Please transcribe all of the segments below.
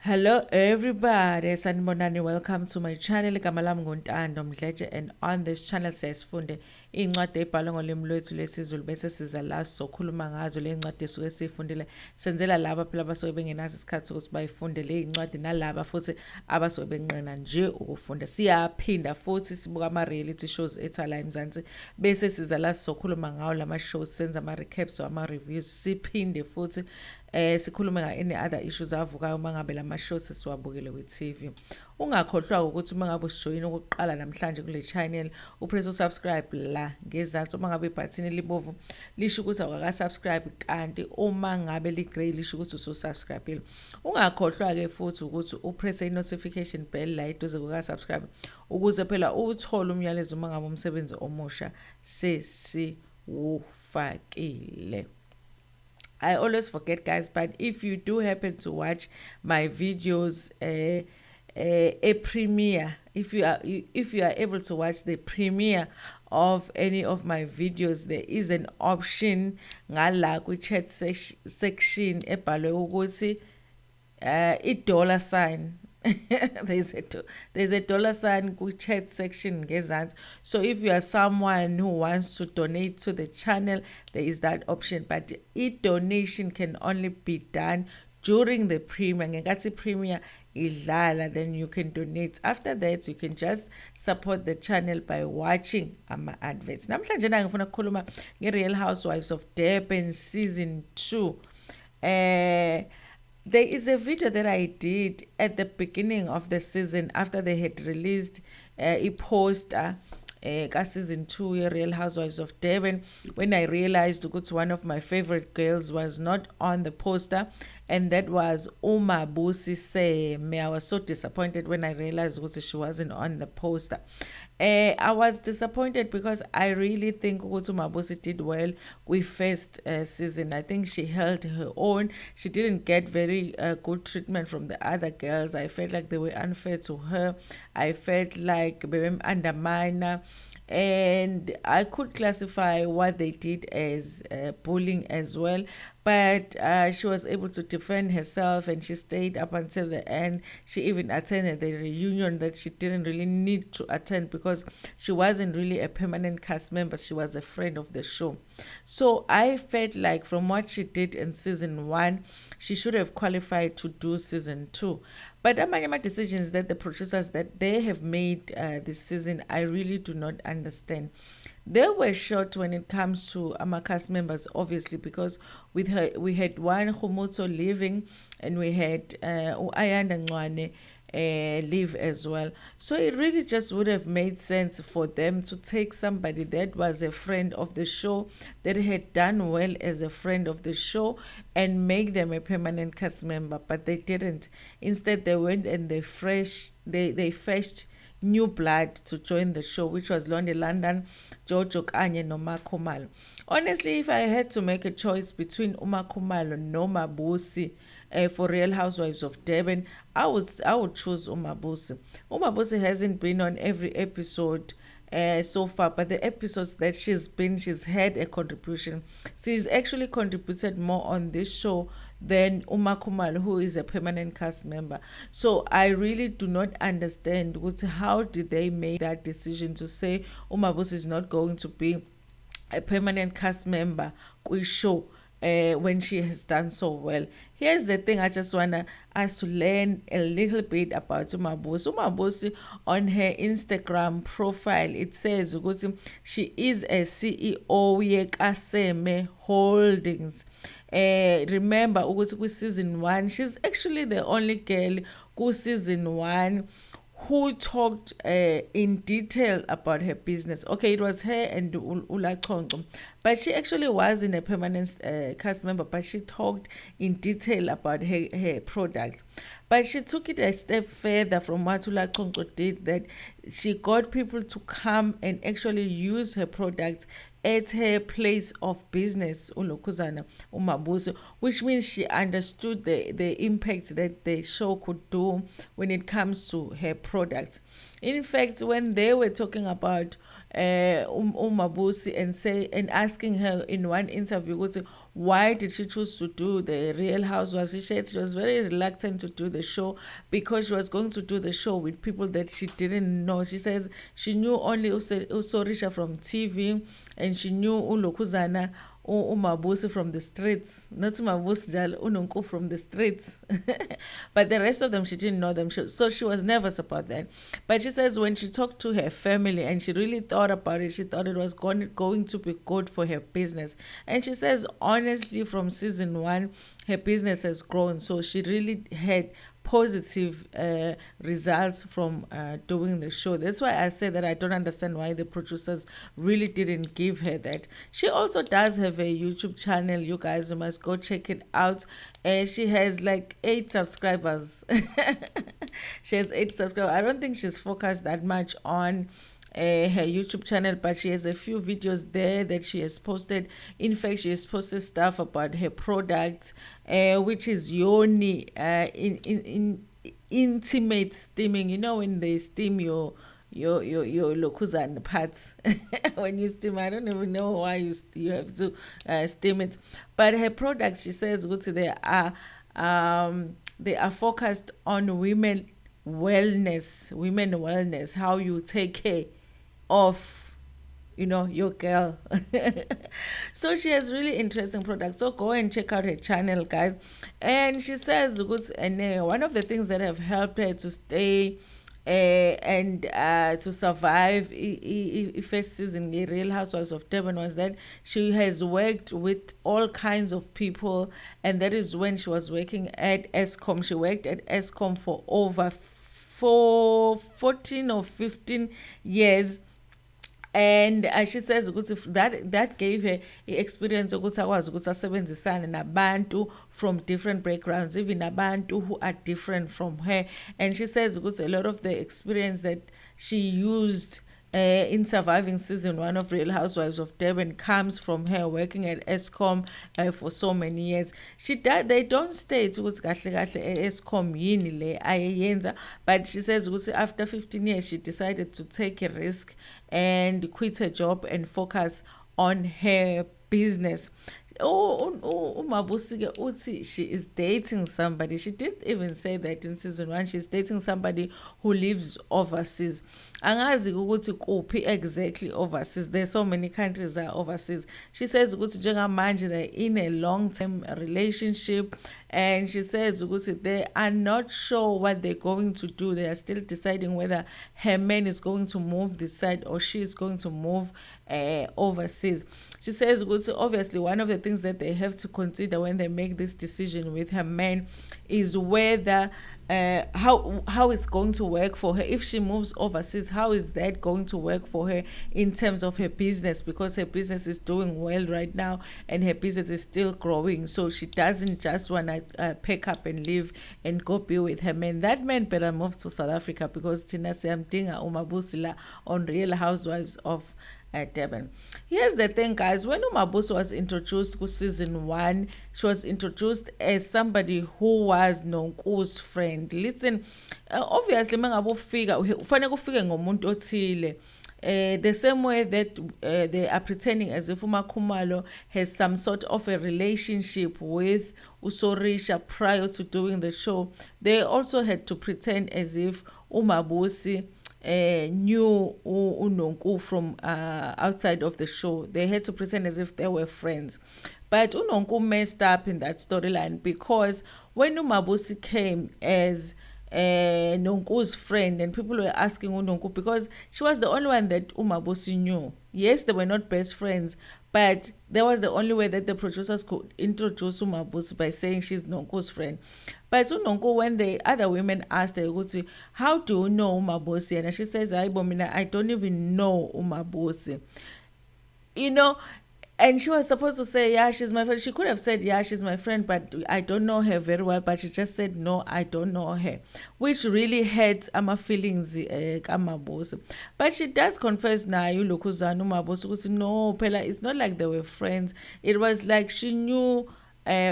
Hello everybody, sanibonani, welcome to my channel. Igama lami nguNtando Mdletshe, and on this channel siyazifunde incwadi ebhalwe ngolimi lwethu lwesiZulu bese siza la sokhuluma ngazo le incwadi esuke sifundile. Senzela laba phela abasuke bengenazo isikhathi ukuthi bayifunde le incwadi, nalaba futhi abasuke benqena nje ukufunda. Siyaphinda futhi sibuka ama reality shows ethu la eMzansi bese siza la sokhuluma ngawo lama shows, senza ama recaps, ama reviews, siphinde futhi sikhulume nga any other issues avukayo mangabe lama shows siwabukele kwi-TV. Ungakhohlwa ukuthi mangabe usijoyina ukuqala namhlanje kule channel upress usubscribe la ngezansi. Uma ngabe ibhathini libovu lisho ukuthi awukasubscribe, kanti uma ngabe ligrey lisho ukuthi ususubscribile. Ungakhohlwa ke futhi ukuthi upress i-notification bell la eduze kuka-subscribe ukuze phela uthole umyalezo uma ngabe umsebenzi omusha sesiwufakile. I always forget, guys, but if you do happen to watch my videos a premiere, if you are able to watch the premiere of any of my videos, there is an option ngala kwi-chat section ebhalwe ukuthi $, there's a $sign chat section ngezansi. So if you are someone who wants to donate to the channel, there is that option, but donation can only be done during the premiere. Ngekhathi premiere idlala, then you can donate. After that, you can just support the channel by watching ama adverts. Namhlanje ngifuna ukukhuluma nge-Real Housewives of Durban season 2. There is a video that I did at the beginning of the season after they had released a poster season 2 Real Housewives of Durban, when I realized that one of my favorite girls was not on the poster, and that was Mabusi. I was so disappointed when I realized that she wasn't on the poster. I was disappointed because I really think Mabusi did well with first season. I think she held her own. She didn't get very good treatment from the other girls. I felt like they were unfair to her. I felt like they were undermined. And I could classify what they did as bullying as well. But she was able to defend herself, and she stayed up until the end. She even attended the reunion that she didn't really need to attend because she wasn't really a permanent cast member. She was a friend of the show. So I felt like from what she did in season 1, she should have qualified to do season 2. But amanye decisions that the producers that they have made this season, I really do not understand. They were short when it comes to our cast members, obviously, because with her we had one Khumuto leaving, and we had Ayanda Ngwane leave as well. So it really just would have made sense for them to take somebody that was a friend of the show, that had done well as a friend of the show, and make them a permanent cast member. But they didn't. Instead, they went and they fetched new blood to join the show, which was Lonely London, Jojo Kanye, no Khumalo. Honestly, if I had to make a choice between Khumalo and Mabusi for Real Housewives of Durban, I would choose Mabusi. Mabusi hasn't been on every episode so far, but the episodes that she's had a contribution. She's actually contributed more on this show than Khumalo, who is a permanent cast member. So I really do not understand how did they make that decision to say Mabusi is not going to be a permanent cast member with show when she has done so well. Here's the thing, I just want us to learn a little bit about Mabusi. Mabusi, on her Instagram profile, it says she is a CEO Yekaseme Holdings. Remember, with season 1, she's actually the only girl who season 1 who talked in detail about her business. Okay, it was her and Ula Chongo, but she actually wasn't a permanent cast member, but she talked in detail about her product. But she took it a step further from what Ula Chongo did, that she got people to come and actually use her products at her place of business, Ulokuzana Mabusi, which means she understood the impact that the show could do when it comes to her products. In fact, when they were talking about Mabusi and asking her in one interview, why did she choose to do the Real Housewives. She said she was very reluctant to do the show because she was going to do the show with people that she didn't know. She says she knew only Usorisha from TV, and she knew Ulokuzana Mabusi from the streets, not Mabusi Jal Ununku from the streets, but the rest of them she didn't know them. So she was nervous about that. But she says when she talked to her family and she really thought about it, she thought it was going to be good for her business. And she says honestly, from season 1, her business has grown. So she really had positive results from doing the show. That's why I say that I don't understand why the producers really didn't give her that. She also does have a YouTube channel. You guys must go check it out. She has like 8 subscribers. She has 8 subscribers. I don't think she's focused that much on her YouTube channel, but she has a few videos there that she has posted. In fact, she has posted stuff about her products, which is yoni, in intimate steaming. You know, when they steam your lokuzan parts. When you steam, I don't even know why you have to steam it. But her products, she says, they are focused on women wellness, how you take care of your girl. So she has really interesting products. So go and check out her channel, guys. And she says and one of the things that have helped her to stay and to survive first season the Real Housewives of Durban was that she has worked with all kinds of people. And that is when she was working at Eskom. She worked at Eskom for over 14 or 15 years. And she says that gave her the experience ukuthi akwazi ukuthi asebenzisane nabantu from different backgrounds, even abantu who are different from her. And she says a lot of the experience that she used in surviving season 1 of Real Housewives of Durban comes from her working at Eskom for so many years. They don't state ukuthi kahle kahle Eskom yini le ayenza, but she says after 15 years she decided to take a risk and quit her job and focus on her business. Mabusi uthi she is dating somebody. She did even say that in season 1 she's dating somebody who lives overseas. Angazi ukuthi kuphi exactly overseas. There's so many countries that are overseas. She says ukuthi njengamanje they're in a long-term relationship, and she says ukuthi they are not sure what they're going to do. They are still deciding whether her man is going to move this side or she is going to move overseas. She says obviously one of the things that they have to consider when they make this decision with her man is whether how it's going to work for her. If she moves overseas, how is that going to work for her in terms of her business, because her business is doing well right now and her business is still growing. So she doesn't just want to pack up and leave and go be with her man. That man better move to South Africa, because Tina Samtinga Mabusi on Real Housewives of Durban. Here's the thing, guys. When Mabusi was introduced to season 1, she was introduced as somebody who was Nonku's friend. Listen, obviously mangabe ufika ufanele ufike ngomuntu othile. The same way that they are pretending as if Khumalo has some sort of a relationship with Usorisha prior to doing the show, they also had to pretend as if Mabusi knew Unonku from outside of the show. They had to pretend as if they were friends. But Unonku messed up in that storyline, because when Mabusi came as Nonku's friend, and people were asking Unonku, because she was the only one that Mabusi knew. Yes, they were not best friends, but that was the only way that the producers could introduce Mabusi, by saying she's Nonku's friend. But Nonku, when the other women asked her, how do you know Mabusi? And she says, I don't even know Mabusi. And she was supposed to say, yeah, she's my friend. She could have said, yeah, she's my friend, but I don't know her very well. But she just said, no, I don't know her, which really hurts my feelings, Mabusi. But she does confess now, Mabusi, no, Pela, it's not like they were friends. It was like she knew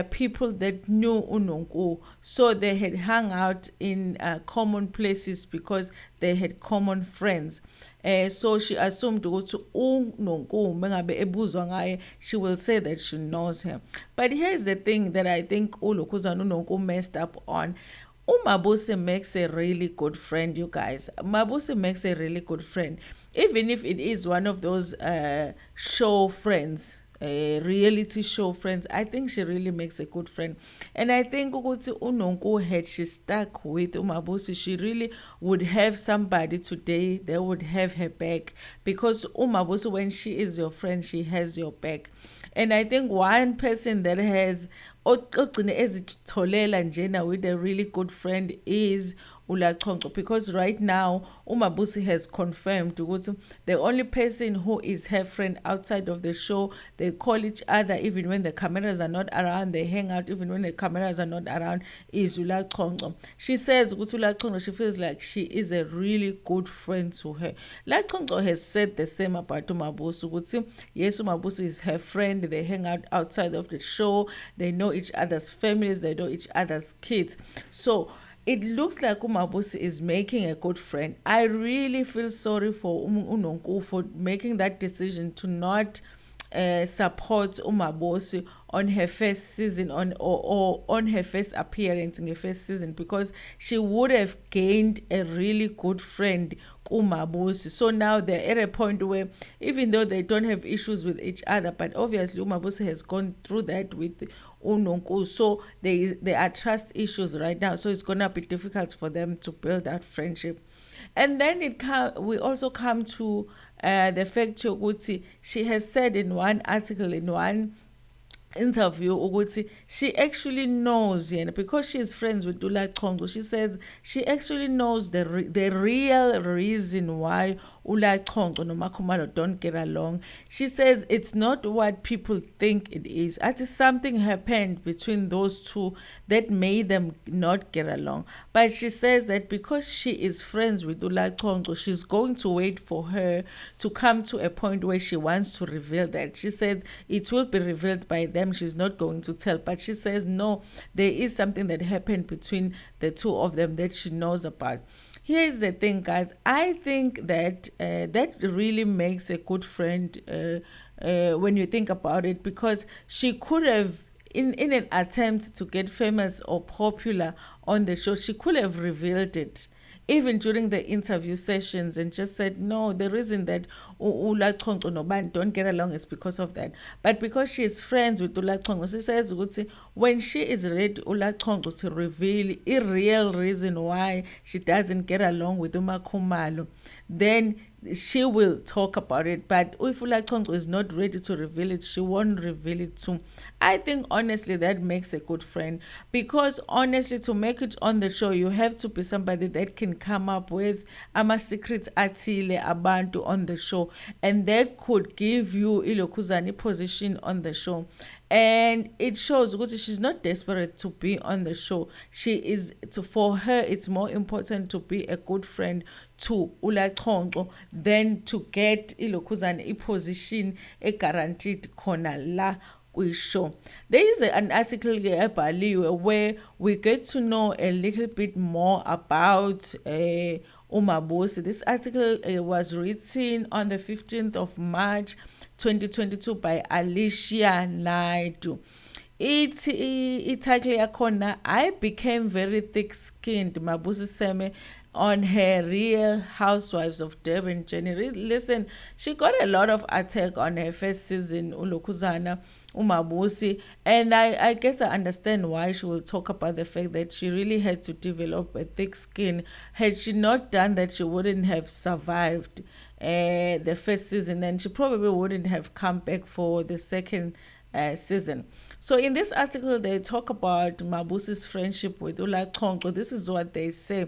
people that knew uNonku, so they had hung out in common places because they had common friends. So she assumed ukuthi uNonku mengabe ebuzwa ngaye, she will say that she knows him. But here's the thing that I think uLokhuzana uNonku messed up on. Mabusi makes a really good friend, you guys. Mabusi makes a really good friend, even if it is one of those show friends, reality show friends. I think she really makes a good friend, and I think ukuthi uNonku, had she stuck with Mabusi, she really would have somebody today that would have her back, because Mabusi, when she is your friend, she has your back. And I think one person that has ogcine ezitholela njena with a really good friend is uLachonco, because right now Mabusi has confirmed ukuthi the only person who is her friend outside of the show, they call each other even when the cameras are not around, they hang out even when the cameras are not around, is uLachonco. She says ukuthi uLachonco, she feels like she is a really good friend to her. Lachonco has said the same about Mabusi ukuthi yes, Mabusi is her friend, they hang out outside of the show, they know each other's families, they know each other's kids. So it looks like Mabusi is making a good friend. I really feel sorry for uNonku for making that decision to not support Mabusi on her first season, or on her first appearance in her first season, because she would have gained a really good friend, Mabusi. So now they're at a point where, even though they don't have issues with each other, but obviously Mabusi has gone through that with uNonku, so there are trust issues right now, so it's gonna be difficult for them to build that friendship. And then we also come to the fact ukuthi she has said in one article, in one interview, ukuthi she actually knows, because she is friends with uLachonco, she says she actually knows the real reason why uLachonco noMakhumalo don't get along. She says it's not what people think it is. Actually, something happened between those two that made them not get along. But she says that because she is friends with uLachonco, she's going to wait for her to come to a point where she wants to reveal that. She says it will be revealed by them. She's not going to tell. But she says no, there is something that happened between the two of them that she knows about. Here's the thing, guys. I think that that really makes a good friend when you think about it, because she could have, in an attempt to get famous or popular on the show, she could have revealed it even during the interview sessions and just said, no, the reason that uLachonco noBani don't get along is because of that. But because she is friends with uLachonco, she says when she is ready, uLachonco to reveal a real reason why she doesn't get along with uMakhumalo, then she will talk about it. But if uLachonco is not ready to reveal it, she won't reveal it too. I think honestly that makes a good friend, because honestly, to make it on the show, you have to be somebody that can come up with ama-secrets athile abantu on the show, and that could give you iLokhuzana position on the show. And it shows because she's not desperate to be on the show. For her, it's more important to be a good friend to uLachonco than to get iLokhuzana position guaranteed khona la show. There is an article where we get to know a little bit more about Mabusi. This article was written on the 15th of March 2022 by Alicia Naidu. Title yakhona, I became very thick-skinned, Mabusi Seme, on her Real Housewives of Durban journey. Listen, she got a lot of attack on her first season, uLokhuzana, Mabusi, and I guess I understand why she will talk about the fact that she really had to develop a thick skin. Had she not done that, she wouldn't have survived the first season, and she probably wouldn't have come back for the second season. So in this article, they talk about Mabusi's friendship with uLachonco. This is what they say.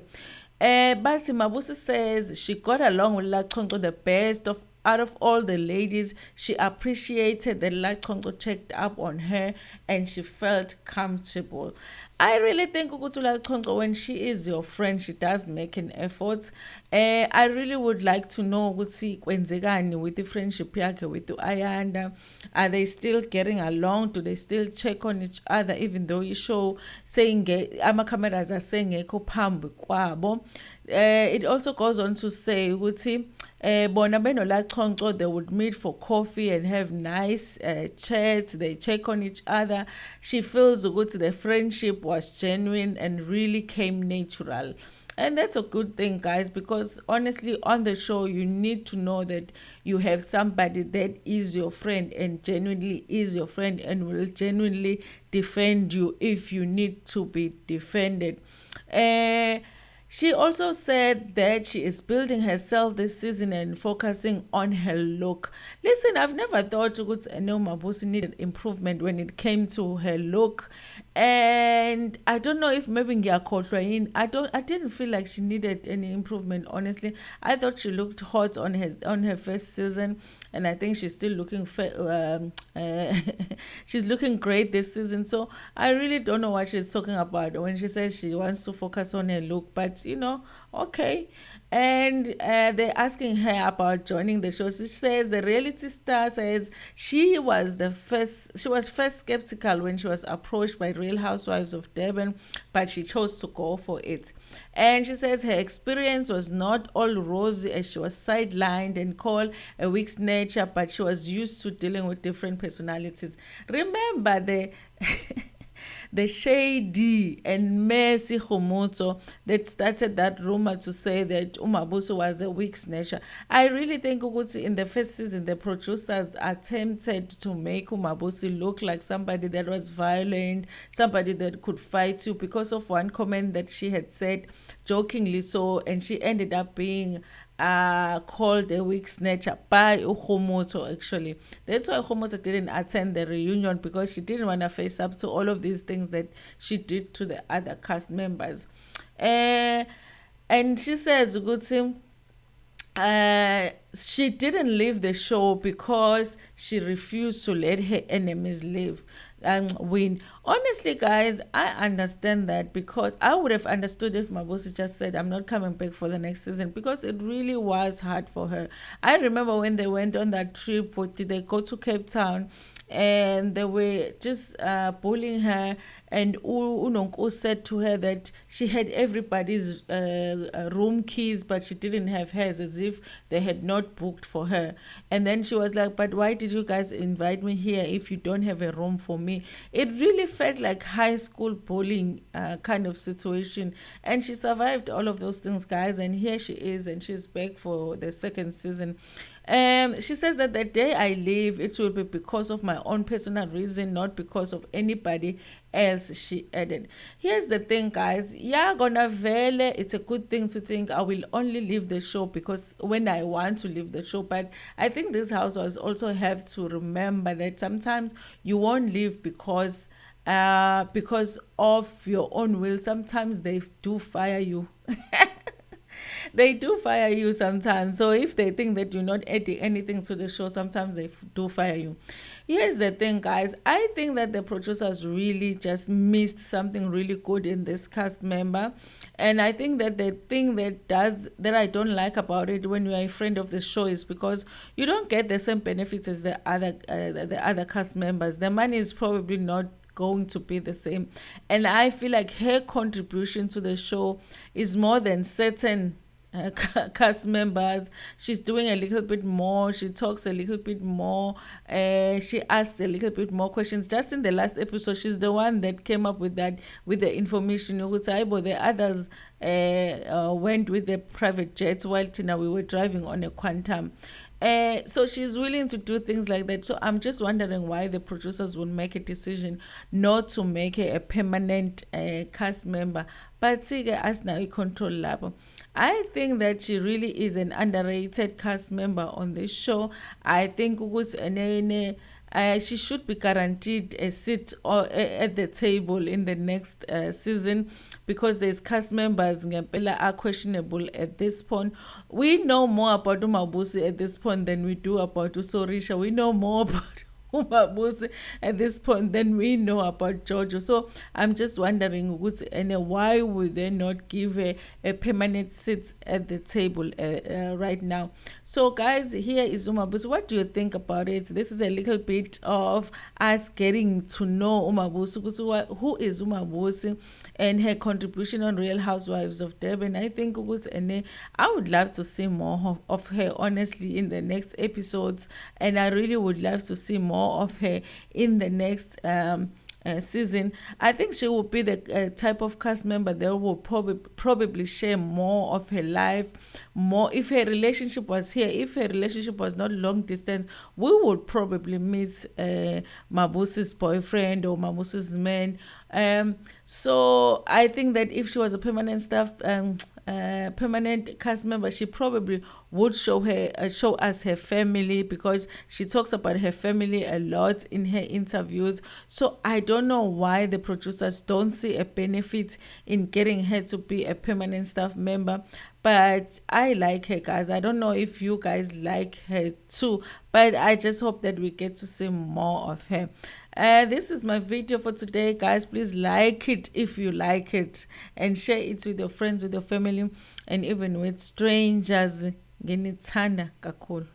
But Mabusi says she got along with uLachonco the best of out of all the ladies, she appreciated that Lachongo checked up on her and she felt comfortable. I really think ukuthi uLachongo, when she is your friend, she does make an effort. I really would like to know ukuthi kwenzekani with the friendship yakhe with Ayanda. Are they still getting along? Do they still check on each other even though you show saying ama cameras are saying phambi kwabo? It also goes on to say ukuthi bona benoLachongo, they would meet for coffee and have nice chats. They check on each other. She feels ukuthi the friendship was genuine and really came natural. And that's a good thing, guys, because honestly, on the show, you need to know that you have somebody that is your friend and genuinely is your friend and will genuinely defend you if you need to be defended. She also said that she is building herself this season and focusing on her look. Listen, I've never thought Mabusi needed improvement when it came to her look. And I don't know if maybe I didn't feel like she needed any improvement, honestly. I thought she looked hot on her first season, and I think she's still looking she's looking great this season. So I really don't know what she's talking about when she says she wants to focus on her look, but okay. And they're asking her about joining the show. She says the reality star says she was first skeptical when she was approached by Real Housewives of Durban, but she chose to go for it. And she says her experience was not all rosy as she was sidelined and called a weak nature, but she was used to dealing with different personalities. Remember the shady and messy Homoto that started that rumor to say that Mabusi was a weak snatcher. I really think in the first season, the producers attempted to make Mabusi look like somebody that was violent, somebody that could fight you because of one comment that she had said jokingly so, and she ended up being called a weak snatcher by Uhomoto, actually. That's why Uhomoto didn't attend the reunion, because she didn't want to face up to all of these things that she did to the other cast members. And she says, she didn't leave the show because she refused to let her enemies live and win. Honestly, guys, I understand that, because I would have understood if Mabusi just said, I'm not coming back for the next season, because it really was hard for her. I remember when they went on that trip, did they go to Cape Town, and they were just bullying her, and Unonko said to her that she had everybody's room keys, but she didn't have hers, as if they had not booked for her. And then she was like, but why did you guys invite me here if you don't have a room for me? It really felt like high school bullying kind of situation. And she survived all of those things, guys, and here she is, and she's back for the second season. She says that the day I leave, it will be because of my own personal reason, not because of anybody else, she added. Here's the thing, guys. It's a good thing to think I will only leave the show because when I want to leave the show. But I think these housewives also have to remember that sometimes you won't leave because of your own will. Sometimes they do fire you. They do fire you sometimes. So if they think that you're not adding anything to the show, sometimes they do fire you. Here's the thing, guys. I think that the producers really just missed something really good in this cast member. And I think that the thing that I don't like about it when you're a friend of the show is because you don't get the same benefits as the other cast members. The money is probably not going to be the same. And I feel like her contribution to the show is more than certain cast members. She's doing a little bit more, she talks a little bit more, she asks a little bit more questions. Just in the last episode, she's the one that came up with the information. The others went with the private jets, while Tina, we were driving on a Quantum. So she's willing to do things like that. So I'm just wondering why the producers would make a decision not to make her a permanent cast member. But as now control lab. I think that she really is an underrated cast member on this show. I think she should be guaranteed a seat at the table in the next season, because there's cast members ngempela are questionable at this point. We know more about Mabusi at this point than we do about Usorisha. We know more about Mabusi at this point than we know about Jojo. So I'm just wondering why would they not give a permanent seat at the table right now. So guys, here is Umabusi. What do you think about it? This is a little bit of us getting to know Umabusi. Who is Umabusi and her contribution on Real Housewives of Durban. I think I would love to see more of her, honestly, in the next episodes, and I really would love to see more of her in the next season. I think she will be the type of cast member that will probably share more of her life, more. If her relationship was here, if her relationship was not long distance, we would probably meet Mabusi's boyfriend or Mabusi's man. So I think that if she was a permanent permanent cast member, she probably would show us her family, because she talks about her family a lot in her interviews. So I don't know why the producers don't see a benefit in getting her to be a permanent staff member. But I like her, guys. I don't know if you guys like her too, but I just hope that we get to see more of her. This is my video for today, guys. Please like it if you like it, and share it with your friends, with your family, and even with strangers. Nginithanda kakhulu.